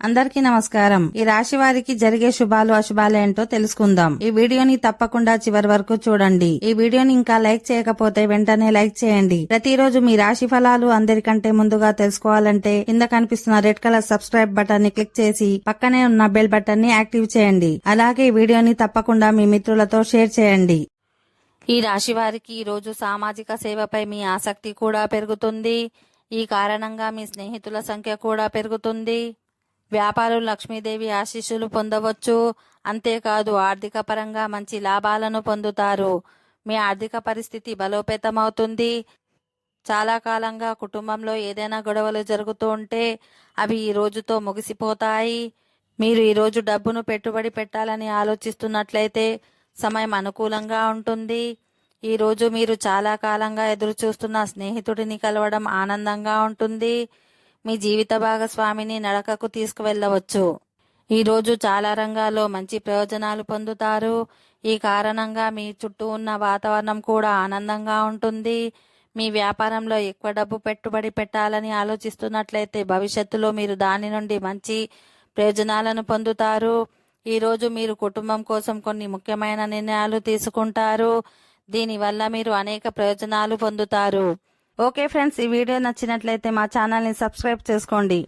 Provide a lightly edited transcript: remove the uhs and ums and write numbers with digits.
అందరికీ నమస్కారం. ఈ రాశి వారికి జరిగే శుభాలు అశుభాలు ఏంటో తెలుసుకుందాం. ఈ వీడియోని తప్పకుండా చివరి వరకు చూడండి. ఈ వీడియోని ఇంకా లైక్ చేయకపోతే వెంటనే లైక్ చేయండి. ప్రతిరోజు మీ రాశి ఫలాలు అందరికంటే ముందుగా తెలుసుకోవాలంటే కింద కనిపిస్తున్న రెడ్ కలర్ సబ్స్క్రైబ్ బటన్ ని క్లిక్ చేసి పక్కనే ఉన్న బెల్ బటన్ ని యాక్టివ్ చేయండి. అలాగే ఈ వీడియోని తప్పకుండా మీ మిత్రులతో షేర్ చేయండి. ఈ రాశి వారికి ఈ రోజు సామాజిక సేవపై మీ ఆసక్తి కూడా పెరుగుతుంది. ఈ కారణంగా మీ స్నేహితుల సంఖ్య కూడా పెరుగుతుంది. వ్యాపారులు లక్ష్మీదేవి ఆశీస్సులు పొందవచ్చు. అంతేకాదు ఆర్థిక పరంగా మంచి లాభాలను పొందుతారు. మీ ఆర్థిక పరిస్థితి బలోపేతమవుతుంది. చాలా కాలంగా కుటుంబంలో ఏదైనా గొడవలు జరుగుతూ ఉంటే అవి ఈ రోజుతో ముగిసిపోతాయి. మీరు ఈరోజు డబ్బును పెట్టుబడి పెట్టాలని ఆలోచిస్తున్నట్లయితే సమయం అనుకూలంగా ఉంటుంది. ఈరోజు మీరు చాలా కాలంగా ఎదురు చూస్తున్న స్నేహితుడిని కలవడం ఆనందంగా ఉంటుంది. మీ జీవిత భాగస్వామిని నడకకు తీసుకువెళ్ళవచ్చు. ఈరోజు చాలా రంగాల్లో మంచి ప్రయోజనాలు పొందుతారు. ఈ కారణంగా మీ చుట్టూ ఉన్న వాతావరణం కూడా ఆనందంగా ఉంటుంది. మీ వ్యాపారంలో ఎక్కువ డబ్బు పెట్టుబడి పెట్టాలని ఆలోచిస్తున్నట్లయితే భవిష్యత్తులో మీరు దాని నుండి మంచి ప్రయోజనాలను పొందుతారు. ఈరోజు మీరు కుటుంబం కోసం కొన్ని ముఖ్యమైన నిర్ణయాలు తీసుకుంటారు. దీనివల్ల మీరు అనేక ప్రయోజనాలు పొందుతారు. ఓకే ఫ్రెండ్స్, ఈ వీడియో నచ్చినట్లయితే మా ఛానల్ని సబ్స్క్రైబ్ చేసుకోండి.